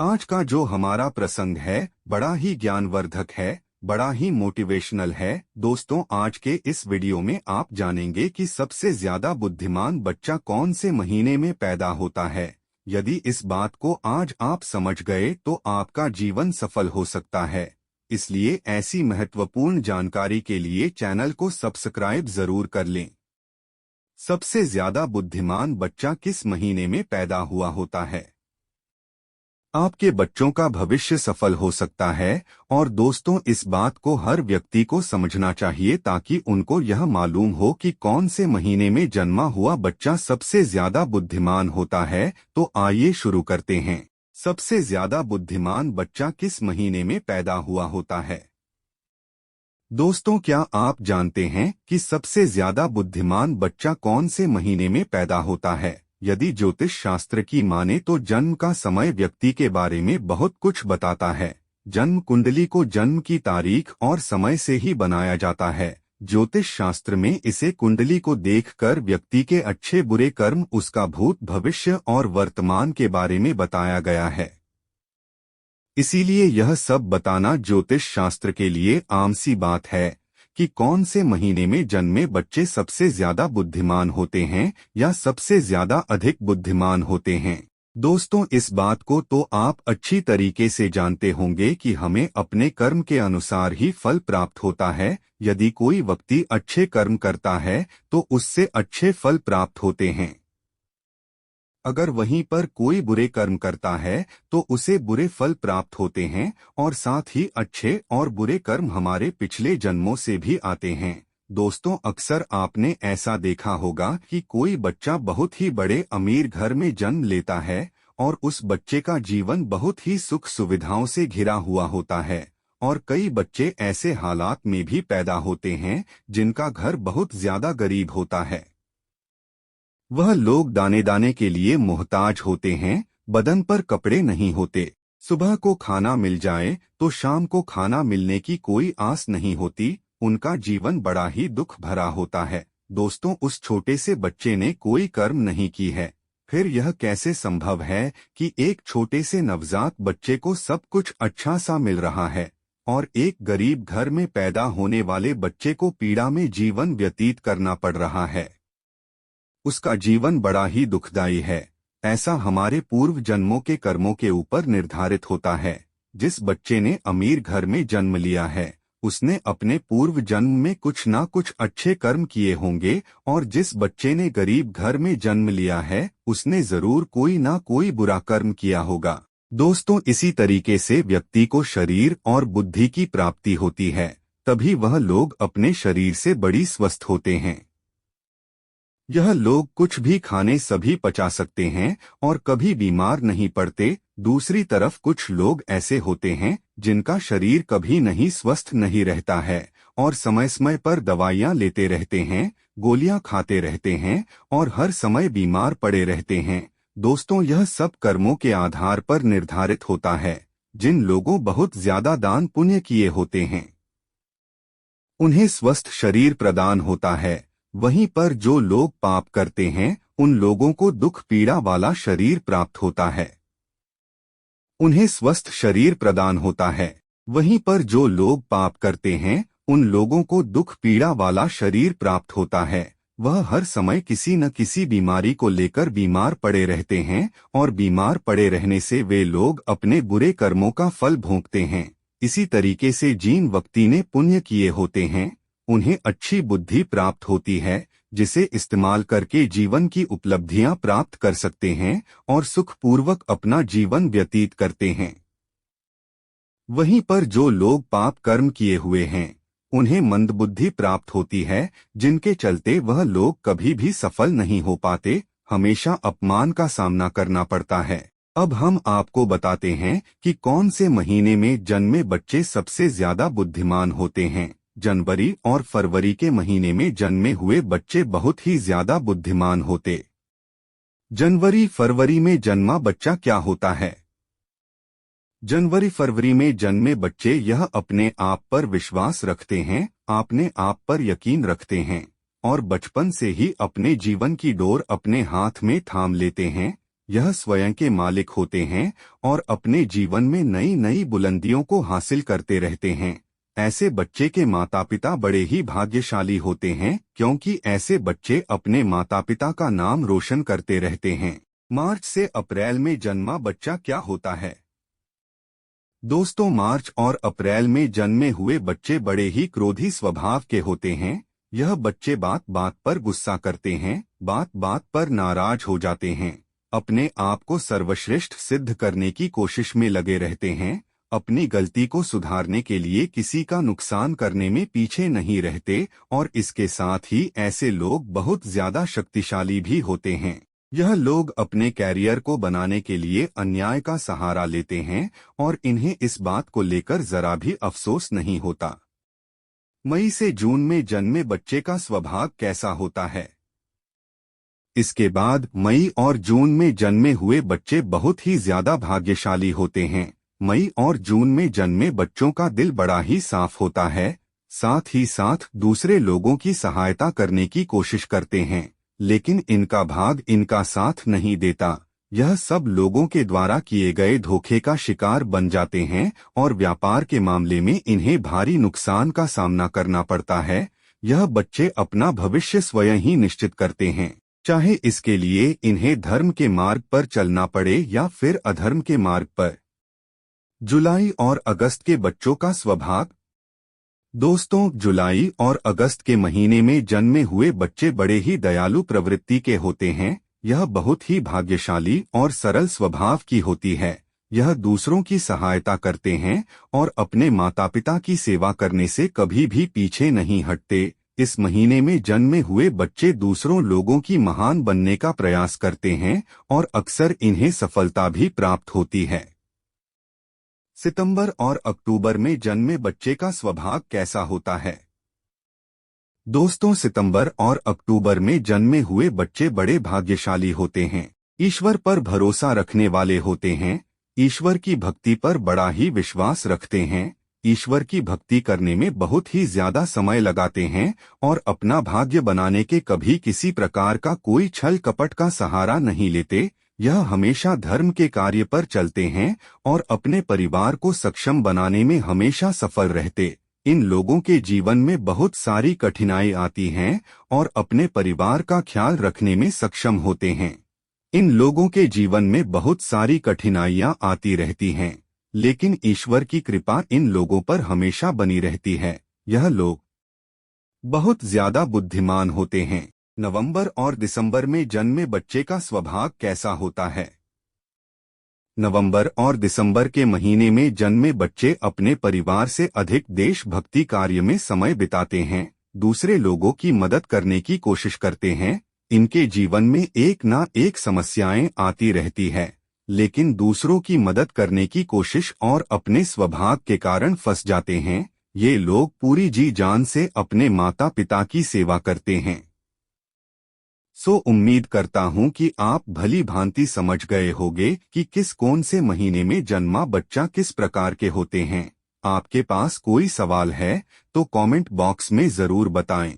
आज का जो हमारा प्रसंग है बड़ा ही ज्ञानवर्धक है, बड़ा ही मोटिवेशनल है। दोस्तों, आज के इस वीडियो में आप जानेंगे कि सबसे ज्यादा बुद्धिमान बच्चा कौन से महीने में पैदा होता है। यदि इस बात को आज आप समझ गए तो आपका जीवन सफल हो सकता है। इसलिए ऐसी महत्वपूर्ण जानकारी के लिए चैनल को सब्सक्राइब जरूर कर लें। सबसे ज्यादा बुद्धिमान बच्चा किस महीने में पैदा हुआ होता है? आपके बच्चों का भविष्य सफल हो सकता है और दोस्तों, इस बात को हर व्यक्ति को समझना चाहिए ताकि उनको यह मालूम हो कि कौन से महीने में जन्मा हुआ बच्चा सबसे ज्यादा बुद्धिमान होता है। तो आइए शुरू करते हैं। सबसे ज्यादा बुद्धिमान बच्चा किस महीने में पैदा हुआ होता है? दोस्तों, क्या आप जानते हैं कि सबसे ज्यादा बुद्धिमान बच्चा कौन से महीने में पैदा होता है? यदि ज्योतिष शास्त्र की माने तो जन्म का समय व्यक्ति के बारे में बहुत कुछ बताता है। जन्म कुंडली को जन्म की तारीख और समय से ही बनाया जाता है। ज्योतिष शास्त्र में इसे कुंडली को देखकर व्यक्ति के अच्छे बुरे कर्म, उसका भूत, भविष्य और वर्तमान के बारे में बताया गया है। इसीलिए यह सब बताना ज्योतिष शास्त्र के लिए आम सी बात है कि कौन से महीने में जन्मे बच्चे सबसे ज्यादा बुद्धिमान होते हैं या सबसे ज्यादा अधिक बुद्धिमान होते हैं। दोस्तों, इस बात को तो आप अच्छी तरीके से जानते होंगे कि हमें अपने कर्म के अनुसार ही फल प्राप्त होता है। यदि कोई व्यक्ति अच्छे कर्म करता है तो उससे अच्छे फल प्राप्त होते हैं। अगर वहीं पर कोई बुरे कर्म करता है तो उसे बुरे फल प्राप्त होते हैं और साथ ही अच्छे और बुरे कर्म हमारे पिछले जन्मों से भी आते हैं। दोस्तों, अक्सर आपने ऐसा देखा होगा कि कोई बच्चा बहुत ही बड़े अमीर घर में जन्म लेता है और उस बच्चे का जीवन बहुत ही सुख सुविधाओं से घिरा हुआ होता है। और कई बच्चे ऐसे हालात में भी पैदा होते हैं जिनका घर बहुत ज्यादा गरीब होता है। वह लोग दाने दाने के लिए मोहताज होते हैं, बदन पर कपड़े नहीं होते। सुबह को खाना मिल जाए तो शाम को खाना मिलने की कोई आस नहीं होती। उनका जीवन बड़ा ही दुख भरा होता है। दोस्तों, उस छोटे से बच्चे ने कोई कर्म नहीं की है। फिर यह कैसे संभव है कि एक छोटे से नवजात बच्चे को सब कुछ अच्छा सा मिल रहा है और एक गरीब घर में पैदा होने वाले बच्चे को पीड़ा में जीवन व्यतीत करना पड़ रहा है? उसका जीवन बड़ा ही दुखदायी है। ऐसा हमारे पूर्व जन्मों के कर्मों के ऊपर निर्धारित होता है। जिस बच्चे ने अमीर घर में जन्म लिया है उसने अपने पूर्व जन्म में कुछ ना कुछ अच्छे कर्म किए होंगे और जिस बच्चे ने गरीब घर में जन्म लिया है उसने जरूर कोई ना कोई बुरा कर्म किया होगा। दोस्तों, इसी तरीके से व्यक्ति को शरीर और बुद्धि की प्राप्ति होती है, तभी वह लोग अपने शरीर से बड़ी स्वस्थ होते हैं। यह लोग कुछ भी खाने सभी पचा सकते हैं और कभी बीमार नहीं पड़ते। दूसरी तरफ कुछ लोग ऐसे होते हैं जिनका शरीर कभी नहीं स्वस्थ नहीं रहता है और समय समय पर दवाइयां लेते रहते हैं, गोलियां खाते रहते हैं और हर समय बीमार पड़े रहते हैं। दोस्तों, यह सब कर्मों के आधार पर निर्धारित होता है। जिन लोगों बहुत ज्यादा दान पुण्य किए होते हैं उन्हें स्वस्थ शरीर प्रदान होता है। वहीं पर जो लोग पाप करते हैं उन लोगों को दुख पीड़ा वाला शरीर प्राप्त होता है। उन्हें स्वस्थ शरीर प्रदान होता है। वहीं पर जो लोग पाप करते हैं उन लोगों को दुख पीड़ा वाला शरीर प्राप्त होता है। वह हर समय किसी न किसी बीमारी को लेकर बीमार पड़े रहते हैं और बीमार पड़े रहने से वे लोग अपने बुरे कर्मों का फल भोगते हैं। इसी तरीके से जिन व्यक्ति ने पुण्य किए होते हैं उन्हें अच्छी बुद्धि प्राप्त होती है जिसे इस्तेमाल करके जीवन की उपलब्धियां प्राप्त कर सकते हैं और सुखपूर्वक अपना जीवन व्यतीत करते हैं। वहीं पर जो लोग पाप कर्म किए हुए हैं उन्हें मंदबुद्धि प्राप्त होती है, जिनके चलते वह लोग कभी भी सफल नहीं हो पाते, हमेशा अपमान का सामना करना पड़ता है। अब हम आपको बताते हैं कि कौन से महीने में जन्मे बच्चे सबसे ज्यादा बुद्धिमान होते हैं। जनवरी और फरवरी के महीने में जन्मे हुए बच्चे बहुत ही ज्यादा बुद्धिमान होते। जनवरी फरवरी में जन्मा बच्चा क्या होता है? जनवरी फरवरी में जन्मे बच्चे यह अपने आप पर विश्वास रखते हैं, अपने आप पर यकीन रखते हैं और बचपन से ही अपने जीवन की डोर अपने हाथ में थाम लेते हैं। यह स्वयं के मालिक होते हैं और अपने जीवन में नई नई बुलंदियों को हासिल करते रहते हैं। ऐसे बच्चे के माता पिता बड़े ही भाग्यशाली होते हैं, क्योंकि ऐसे बच्चे अपने माता पिता का नाम रोशन करते रहते हैं। मार्च से अप्रैल में जन्मा बच्चा क्या होता है? दोस्तों, मार्च और अप्रैल में जन्मे हुए बच्चे बड़े ही क्रोधी स्वभाव के होते हैं। यह बच्चे बात बात पर गुस्सा करते हैं, बात बात पर नाराज हो जाते हैं, अपने आप को सर्वश्रेष्ठ सिद्ध करने की कोशिश में लगे रहते हैं, अपनी गलती को सुधारने के लिए किसी का नुकसान करने में पीछे नहीं रहते, और इसके साथ ही ऐसे लोग बहुत ज्यादा शक्तिशाली भी होते हैं। यह लोग अपने कैरियर को बनाने के लिए अन्याय का सहारा लेते हैं और इन्हें इस बात को लेकर जरा भी अफसोस नहीं होता। मई से जून में जन्मे बच्चे का स्वभाव कैसा होता है? इसके बाद मई और जून में जन्मे हुए बच्चे बहुत ही ज्यादा भाग्यशाली होते हैं। मई और जून में जन्मे बच्चों का दिल बड़ा ही साफ होता है, साथ ही साथ दूसरे लोगों की सहायता करने की कोशिश करते हैं, लेकिन इनका भाग इनका साथ नहीं देता। यह सब लोगों के द्वारा किए गए धोखे का शिकार बन जाते हैं और व्यापार के मामले में इन्हें भारी नुकसान का सामना करना पड़ता है। यह बच्चे अपना भविष्य स्वयं ही निश्चित करते हैं, चाहे इसके लिए इन्हें धर्म के मार्ग पर चलना पड़े या फिर अधर्म के मार्ग पर। जुलाई और अगस्त के बच्चों का स्वभाव। दोस्तों, जुलाई और अगस्त के महीने में जन्मे हुए बच्चे बड़े ही दयालु प्रवृत्ति के होते हैं। यह बहुत ही भाग्यशाली और सरल स्वभाव की होती है। यह दूसरों की सहायता करते हैं और अपने माता पिता की सेवा करने से कभी भी पीछे नहीं हटते। इस महीने में जन्मे हुए बच्चे दूसरों लोगों की महान बनने का प्रयास करते हैं और अक्सर इन्हें सफलता भी प्राप्त होती है। सितंबर और अक्टूबर में जन्मे बच्चे का स्वभाव कैसा होता है? दोस्तों, सितंबर और अक्टूबर में जन्मे हुए बच्चे बड़े भाग्यशाली होते हैं। ईश्वर पर भरोसा रखने वाले होते हैं, ईश्वर की भक्ति पर बड़ा ही विश्वास रखते हैं, ईश्वर की भक्ति करने में बहुत ही ज्यादा समय लगाते हैं और अपना भाग्य बनाने के कभी किसी प्रकार का कोई छल कपट का सहारा नहीं लेते। यह हमेशा धर्म के कार्य पर चलते हैं और अपने परिवार को सक्षम बनाने में हमेशा सफल रहते। इन लोगों के जीवन में बहुत सारी कठिनाई आती हैं और अपने परिवार का ख्याल रखने में सक्षम होते हैं। इन लोगों के जीवन में बहुत सारी कठिनाइयां आती रहती हैं, लेकिन ईश्वर की कृपा इन लोगों पर हमेशा बनी रहती है। यह लोग बहुत ज्यादा बुद्धिमान होते हैं। नवंबर और दिसंबर में जन्मे बच्चे का स्वभाव कैसा होता है? नवंबर और दिसंबर के महीने में जन्मे बच्चे अपने परिवार से अधिक देशभक्ति कार्य में समय बिताते हैं, दूसरे लोगों की मदद करने की कोशिश करते हैं। इनके जीवन में एक ना एक समस्याएं आती रहती है, लेकिन दूसरों की मदद करने की कोशिश और अपने स्वभाव के कारण फंस जाते हैं। ये लोग पूरी जी जान से अपने माता पिता की सेवा करते हैं। उम्मीद करता हूं कि आप भली भांति समझ गए होंगे कि किस कौन से महीने में जन्मा बच्चा किस प्रकार के होते हैं। आपके पास कोई सवाल है तो कमेंट बॉक्स में जरूर बताएं।